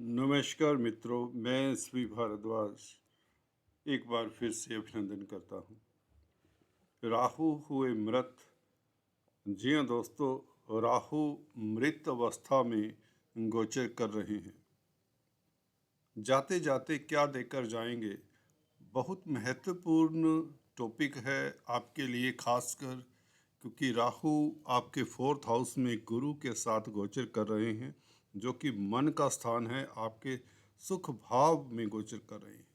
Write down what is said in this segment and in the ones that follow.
नमस्कार मित्रों, मैं एसवी भारद्वाज एक बार फिर से अभिनंदन करता हूँ। राहु हुए मृत। जी हाँ दोस्तों, राहु मृत अवस्था में गोचर कर रहे हैं। जाते जाते क्या देकर जाएंगे, बहुत महत्वपूर्ण टॉपिक है आपके लिए, खासकर क्योंकि राहु आपके फोर्थ हाउस में गुरु के साथ गोचर कर रहे हैं, जो कि मन का स्थान है। आपके सुख भाव में गोचर कर रहे हैं।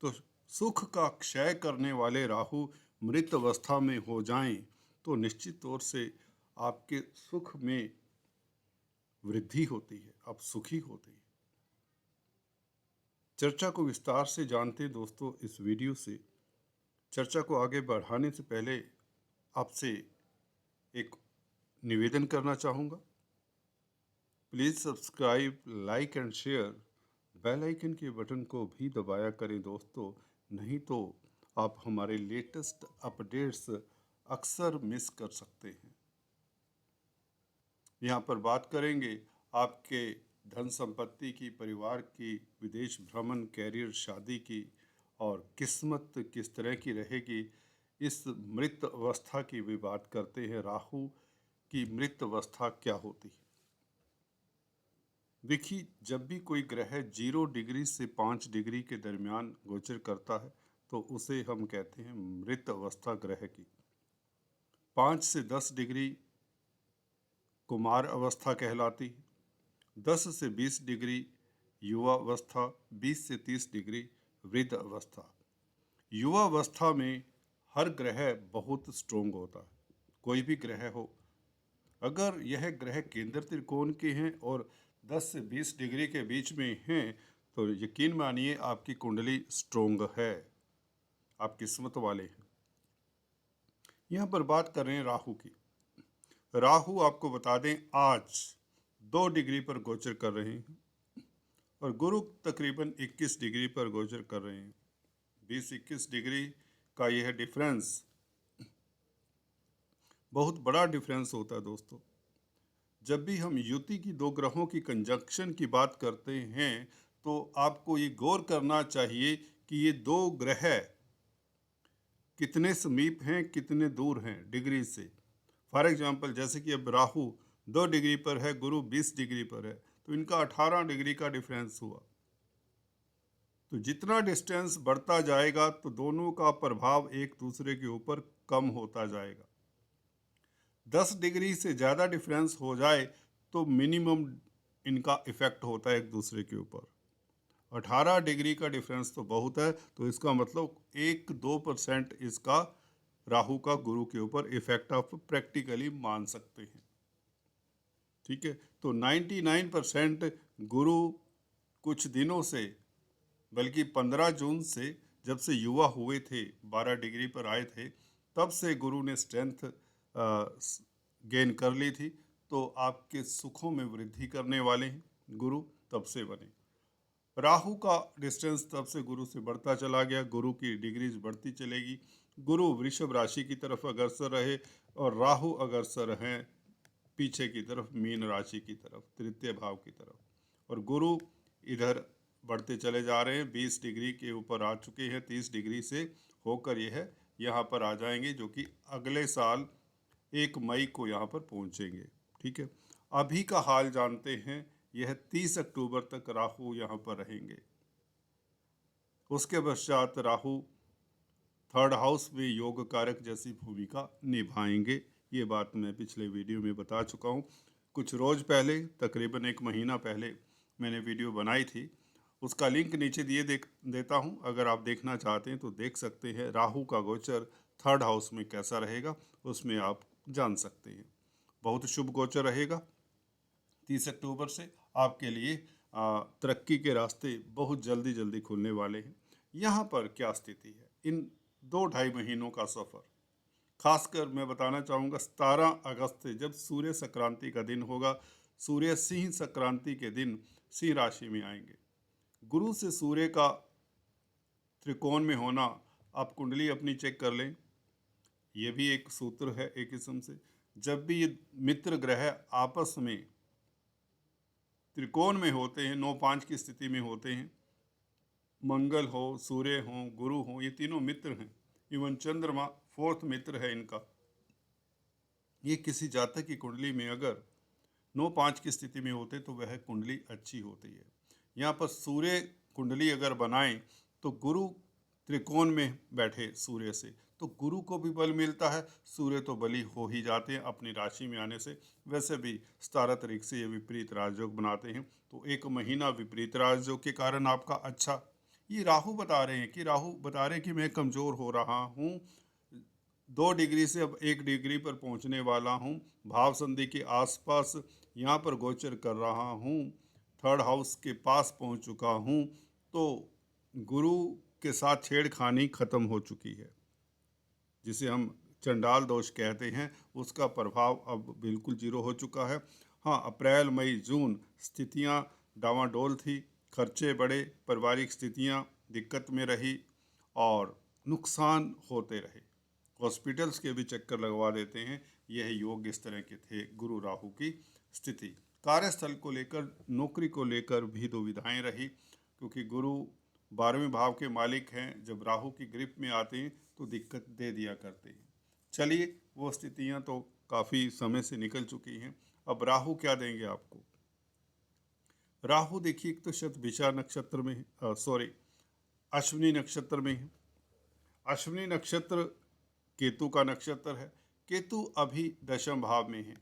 तो सुख का क्षय करने वाले राहु मृत अवस्था में हो जाएं तो निश्चित तौर से आपके सुख में वृद्धि होती है, आप सुखी होते हैं। चर्चा को विस्तार से जानते दोस्तों, इस वीडियो से चर्चा को आगे बढ़ाने से पहले आपसे एक निवेदन करना चाहूँगा। Please subscribe, like and share. Bell icon के बटन को भी दबाया करें दोस्तों, नहीं तो आप हमारे लेटेस्ट अपडेट्स अक्सर मिस कर सकते हैं। यहाँ पर बात करेंगे आपके धन संपत्ति की, परिवार की, विदेश भ्रमण, कैरियर, शादी की और किस्मत किस तरह की रहेगी। इस मृत अवस्था की भी बात करते हैं। राहु की मृत अवस्था क्या होती है? देखिए, जब भी कोई ग्रह 0 डिग्री से 5 डिग्री के दरमियान गोचर करता है तो उसे हम कहते हैं मृत अवस्था ग्रह की। 5 से 10 डिग्री कुमार अवस्था कहलाती है, 10 से 20 डिग्री युवा अवस्था, 20 से 30 डिग्री वृद्ध अवस्था। युवा अवस्था में हर ग्रह बहुत स्ट्रोंग होता है, कोई भी ग्रह हो। अगर यह ग्रह केंद्र त्रिकोण के हैं और 10 से 20 डिग्री के बीच में हैं तो यकीन मानिए आपकी कुंडली स्ट्रोंग है, आप किस्मत वाले हैं। यहाँ पर बात कर रहे हैं राहु की। राहु आपको बता दें आज 2 डिग्री पर गोचर कर रहे हैं और गुरु तकरीबन 21 डिग्री पर गोचर कर रहे हैं। 20-21 डिग्री का यह डिफरेंस बहुत बड़ा डिफरेंस होता है दोस्तों। जब भी हम युति की दो ग्रहों की कंजंक्शन की बात करते हैं तो आपको ये गौर करना चाहिए कि ये दो ग्रह कितने समीप हैं, कितने दूर हैं डिग्री से। फॉर एग्जांपल, जैसे कि अब राहु 2 डिग्री पर है, गुरु 20 डिग्री पर है, तो इनका 18 डिग्री का डिफरेंस हुआ। तो जितना डिस्टेंस बढ़ता जाएगा तो दोनों का प्रभाव एक दूसरे के ऊपर कम होता जाएगा। 10 डिग्री से ज़्यादा डिफरेंस हो जाए तो मिनिमम इनका इफेक्ट होता है एक दूसरे के ऊपर। 18 डिग्री का डिफरेंस तो बहुत है, तो इसका मतलब 1-2% इसका राहु का गुरु के ऊपर इफेक्ट आप प्रैक्टिकली मान सकते हैं। ठीक है, तो 99% गुरु कुछ दिनों से, बल्कि 15 जून से, जब से युवा हुए थे, 12 डिग्री पर आए थे, तब से गुरु ने स्ट्रेंथ गेन कर ली थी। तो आपके सुखों में वृद्धि करने वाले हैं गुरु, तब से बने। राहु का डिस्टेंस तब से गुरु से बढ़ता चला गया, गुरु की डिग्रीज बढ़ती चलेगी। गुरु वृषभ राशि की तरफ अग्रसर रहे और राहु अग्रसर हैं पीछे की तरफ, मीन राशि की तरफ, तृतीय भाव की तरफ। और गुरु इधर बढ़ते चले जा रहे हैं, 20 डिग्री के ऊपर आ चुके हैं, 30 डिग्री से होकर यह यहाँ पर आ जाएंगे, जो कि अगले साल 1 मई को यहाँ पर पहुँचेंगे। ठीक है, अभी का हाल जानते हैं। यह 30 अक्टूबर तक राहु यहाँ पर रहेंगे। उसके पश्चात राहु थर्ड हाउस में योग कारक जैसी भूमिका निभाएंगे। ये बात मैं पिछले वीडियो में बता चुका हूँ। कुछ रोज़ पहले, तकरीबन 1 महीना पहले मैंने वीडियो बनाई थी, उसका लिंक नीचे देता हूँ। अगर आप देखना चाहते हैं तो देख सकते हैं। राहु का गोचर थर्ड हाउस में कैसा रहेगा उसमें आप जान सकते हैं। बहुत शुभ गोचर रहेगा। 30 अक्टूबर से आपके लिए तरक्की के रास्ते बहुत जल्दी जल्दी खुलने वाले हैं। यहाँ पर क्या स्थिति है इन 2-2.5 महीनों का सफ़र, खासकर मैं बताना चाहूँगा 17 अगस्त से, जब सूर्य संक्रांति का दिन होगा। सूर्य सिंह संक्रांति के दिन सिंह राशि में आएंगे। गुरु से सूर्य का त्रिकोण में होना, आप कुंडली अपनी चेक कर लें, ये भी एक सूत्र है एक किस्म से। जब भी ये मित्र ग्रह आपस में त्रिकोण में होते हैं, 9-5 की स्थिति में होते हैं, मंगल हो, सूर्य हो, गुरु हो, ये तीनों मित्र हैं। इवन चंद्रमा 4th मित्र है इनका। ये किसी जातक की कुंडली में अगर 9-5 की स्थिति में होते तो वह कुंडली अच्छी होती है। यहाँ पर सूर्य कुंडली अगर बनाएं तो गुरु त्रिकोण में बैठे सूर्य से, तो गुरु को भी बल मिलता है, सूर्य तो बली हो ही जाते हैं अपनी राशि में आने से। वैसे भी 17 तारीख से ये विपरीत राजयोग बनाते हैं, तो 1 महीना विपरीत राजयोग के कारण आपका अच्छा। ये राहु बता रहे हैं कि मैं कमज़ोर हो रहा हूँ, 2 डिग्री से अब 1 डिग्री पर पहुंचने वाला हूं, भाव संधि के आसपास यहाँ पर गोचर कर रहा हूं, 3rd हाउस के पास पहुंच चुका हूं, तो गुरु के साथ छेड़खानी खत्म हो चुकी है, जिसे हम चंडाल दोष कहते हैं, उसका प्रभाव अब बिल्कुल जीरो हो चुका है। हाँ, अप्रैल मई जून स्थितियाँ डावाडोल थी, खर्चे बढ़े, पारिवारिक स्थितियाँ दिक्कत में रही और नुकसान होते रहे, हॉस्पिटल्स के भी चक्कर लगवा देते हैं। यह योग इस तरह के थे गुरु राहु की स्थिति। कार्यस्थल को लेकर, नौकरी को लेकर भी दुविधाएं रही, क्योंकि गुरु 12वें भाव के मालिक हैं, जब राहु की ग्रिप में आते हैं तो दिक्कत दे दिया करते हैं। चलिए, वो स्थितियां तो काफ़ी समय से निकल चुकी हैं, अब राहु क्या देंगे आपको। राहु देखिए, एक तो शतभिषा नक्षत्र में है, सॉरी अश्विनी नक्षत्र में है। अश्विनी नक्षत्र केतु का नक्षत्र है। केतु अभी 10वें भाव में है।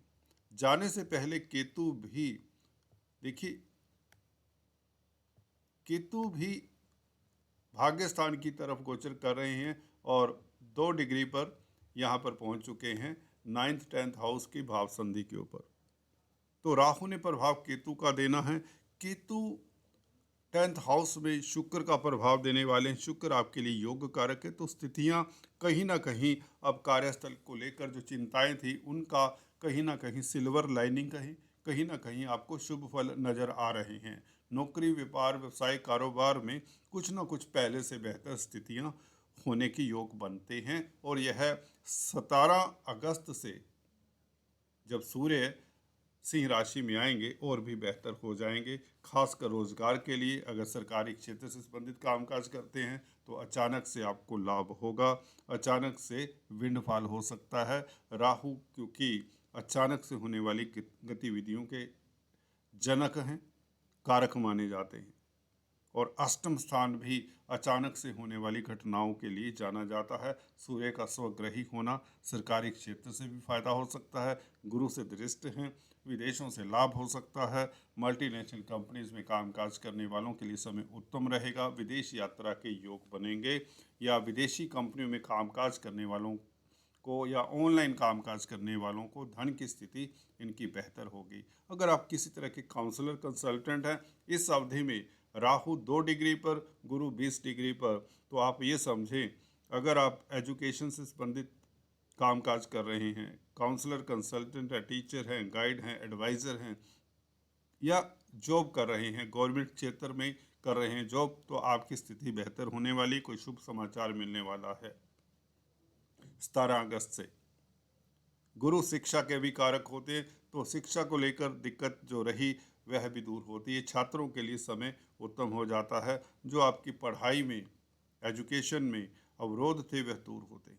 जाने से पहले केतु भी, देखिए केतु भी भाग्य स्थान की तरफ गोचर कर रहे हैं और 2 डिग्री पर यहाँ पर पहुँच चुके हैं 9th 10th हाउस की भाव संधि के ऊपर। तो राहु ने प्रभाव केतु का देना है। केतु 10th हाउस में शुक्र का प्रभाव देने वाले हैं। शुक्र आपके लिए योग कारक है, तो स्थितियाँ कहीं ना कहीं अब कार्यस्थल को लेकर जो चिंताएं थी उनका कहीं ना कहीं सिल्वर लाइनिंग कहीं ना कहीं आपको शुभ फल नज़र आ रहे हैं। नौकरी, व्यापार, व्यवसाय, कारोबार में कुछ ना कुछ पहले से बेहतर स्थितियाँ होने की योग बनते हैं और यह 17 अगस्त से जब सूर्य सिंह राशि में आएंगे और भी बेहतर हो जाएंगे। खासकर रोजगार के लिए, अगर सरकारी क्षेत्र से संबंधित कामकाज करते हैं तो अचानक से आपको लाभ होगा, अचानक से विंडफॉल हो सकता है। राहु क्योंकि अचानक से होने वाली गतिविधियों के जनक हैं, कारक माने जाते हैं, और अष्टम स्थान भी अचानक से होने वाली घटनाओं के लिए जाना जाता है। सूर्य का स्वग्रही होना, सरकारी क्षेत्र से भी फायदा हो सकता है, गुरु से दृष्ट हैं, विदेशों से लाभ हो सकता है, मल्टीनेशनल कंपनीज में कामकाज करने वालों के लिए समय उत्तम रहेगा, विदेश यात्रा के योग बनेंगे, या विदेशी कंपनियों में कामकाज करने वालों को या ऑनलाइन कामकाज करने वालों को धन की स्थिति इनकी बेहतर होगी। अगर आप किसी तरह के काउंसलर, कंसल्टेंट हैं, इस अवधि में राहु 2 डिग्री पर, गुरु 20 डिग्री पर, तो आप ये समझें, अगर आप एजुकेशन से संबंधित कामकाज कर रहे हैं, काउंसलर, कंसल्टेंट है, टीचर हैं, गाइड हैं, एडवाइज़र हैं, या जॉब कर रहे हैं, गवर्नमेंट क्षेत्र में कर रहे हैं जॉब, तो आपकी स्थिति बेहतर होने वाली, कोई शुभ समाचार मिलने वाला है 17 अगस्त से। गुरु शिक्षा के भी कारक होते हैं, तो शिक्षा को लेकर दिक्कत जो रही वह भी दूर होती है। छात्रों के लिए समय उत्तम हो जाता है, जो आपकी पढ़ाई में, एजुकेशन में अवरोध थे वह दूर होते हैं।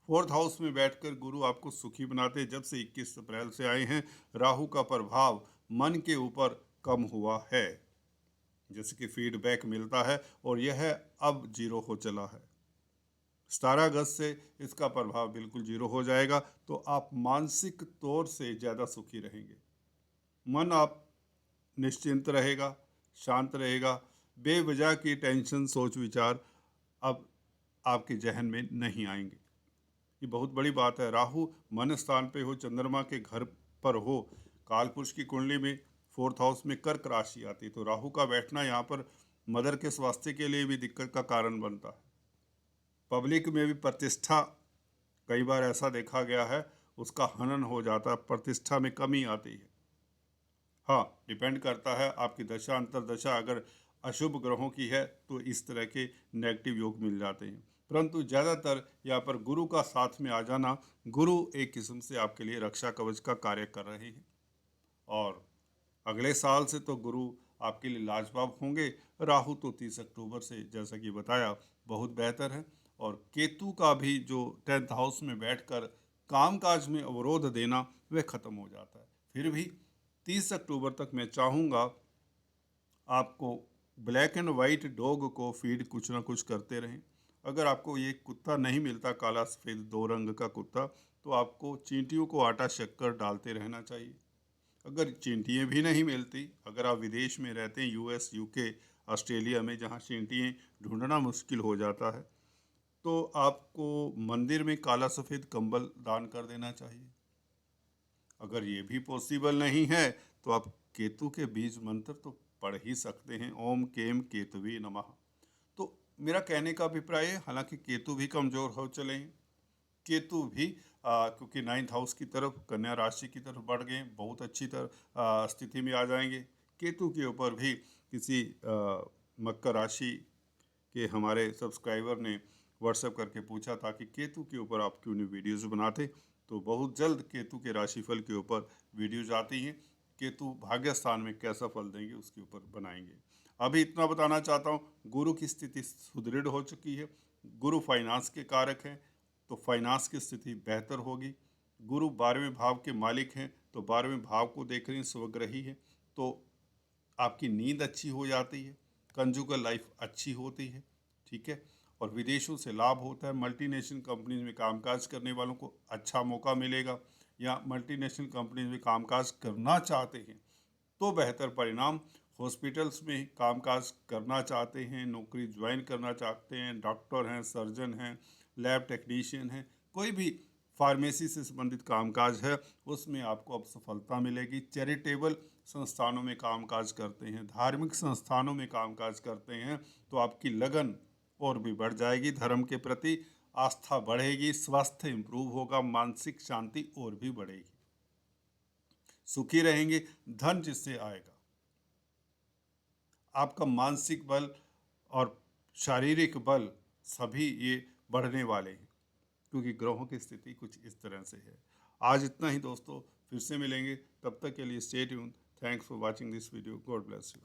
4th हाउस में बैठकर गुरु आपको सुखी बनाते हैं। जब से 21 अप्रैल से आए हैं, राहु का प्रभाव मन के ऊपर कम हुआ है, जैसे कि फीडबैक मिलता है, और यह अब जीरो हो चला है। 17 अगस्त से इसका प्रभाव बिल्कुल जीरो हो जाएगा, तो आप मानसिक तौर से ज़्यादा सुखी रहेंगे। मन आप निश्चिंत रहेगा, शांत रहेगा, बेवजह की टेंशन, सोच विचार अब आपके जहन में नहीं आएंगे। ये बहुत बड़ी बात है। राहु मन स्थान पे हो, चंद्रमा के घर पर हो, कालपुरुष की कुंडली में 4th हाउस में कर्क राशि आती, तो राहु का बैठना यहाँ पर मदर के स्वास्थ्य के लिए भी दिक्कत का कारण बनता है। पब्लिक में भी प्रतिष्ठा, कई बार ऐसा देखा गया है, उसका हनन हो जाता है, प्रतिष्ठा में कमी आती है। हाँ, डिपेंड करता है आपकी दशा अंतरदशा, अगर अशुभ ग्रहों की है तो इस तरह के नेगेटिव योग मिल जाते हैं, परंतु ज़्यादातर यहाँ पर गुरु का साथ में आ जाना, गुरु एक किस्म से आपके लिए रक्षा कवच का कार्य कर रहे हैं, और अगले साल से तो गुरु आपके लिए लाजवाब होंगे। राहु तो 30 अक्टूबर से, जैसा कि बताया, बहुत बेहतर है। और केतु का भी जो 10th हाउस में बैठकर कामकाज में अवरोध देना वह खत्म हो जाता है। फिर भी 30 अक्टूबर तक मैं चाहूँगा आपको ब्लैक एंड वाइट डॉग को फीड कुछ ना कुछ करते रहें। अगर आपको ये कुत्ता नहीं मिलता, काला सफ़ेद 2 रंग का कुत्ता, तो आपको चींटियों को आटा शक्कर डालते रहना चाहिए। अगर चींटियाँ भी नहीं मिलती, अगर आप विदेश में रहते हैं, यूएस, यूके, ऑस्ट्रेलिया में, जहाँ चींटियाँ ढूंढना मुश्किल हो जाता है, तो आपको मंदिर में काला सफ़ेद कंबल दान कर देना चाहिए। अगर ये भी पॉसिबल नहीं है तो आप केतु के बीज मंत्र तो पढ़ ही सकते हैं, ओम केम केतुवे नमः। तो मेरा कहने का अभिप्राय है, हालांकि केतु भी कमज़ोर हो चले हैं, केतु भी क्योंकि 9th हाउस की तरफ, कन्या राशि की तरफ बढ़ गए, बहुत अच्छी तरह स्थिति में आ जाएंगे। केतु के ऊपर भी किसी मकर राशि के हमारे सब्सक्राइबर ने व्हाट्सएप करके पूछा था कि केतु के ऊपर आप क्यों नहीं वीडियोस बनाते। तो बहुत जल्द केतु के राशिफल के ऊपर वीडियोज आती हैं। केतु भाग्य स्थान में कैसा फल देंगे उसके ऊपर बनाएंगे। अभी इतना बताना चाहता हूँ, गुरु की स्थिति सुदृढ़ हो चुकी है। गुरु फाइनेंस के कारक हैं, तो फाइनेंस की स्थिति बेहतर होगी। गुरु 12वें भाव के मालिक हैं, तो 12वें भाव को देख रहे हैं, स्वग्रही है, तो आपकी नींद अच्छी हो जाती है, कंजुगल लाइफ अच्छी होती है, ठीक है। और विदेशों से लाभ होता है। मल्टीनेशनल कंपनीज में कामकाज करने वालों को अच्छा मौका मिलेगा, या मल्टीनेशनल कंपनीज में कामकाज करना चाहते हैं तो बेहतर परिणाम। हॉस्पिटल्स में कामकाज करना चाहते हैं, नौकरी ज्वाइन करना चाहते हैं, डॉक्टर हैं, सर्जन हैं, लैब टेक्नीशियन हैं, कोई भी फार्मेसी से संबंधित कामकाज है, उसमें आपको अब सफलता मिलेगी। चैरिटेबल संस्थानों में कामकाज करते हैं, धार्मिक संस्थानों में कामकाज करते हैं, तो आपकी लगन और भी बढ़ जाएगी, धर्म के प्रति आस्था बढ़ेगी, स्वास्थ्य इम्प्रूव होगा, मानसिक शांति और भी बढ़ेगी, सुखी रहेंगे। धन जिससे आएगा, आपका मानसिक बल और शारीरिक बल सभी ये बढ़ने वाले हैं, क्योंकि ग्रहों की स्थिति कुछ इस तरह से है। आज इतना ही दोस्तों, फिर से मिलेंगे, तब तक के लिए stay tune. Thanks for watching this video. God bless you.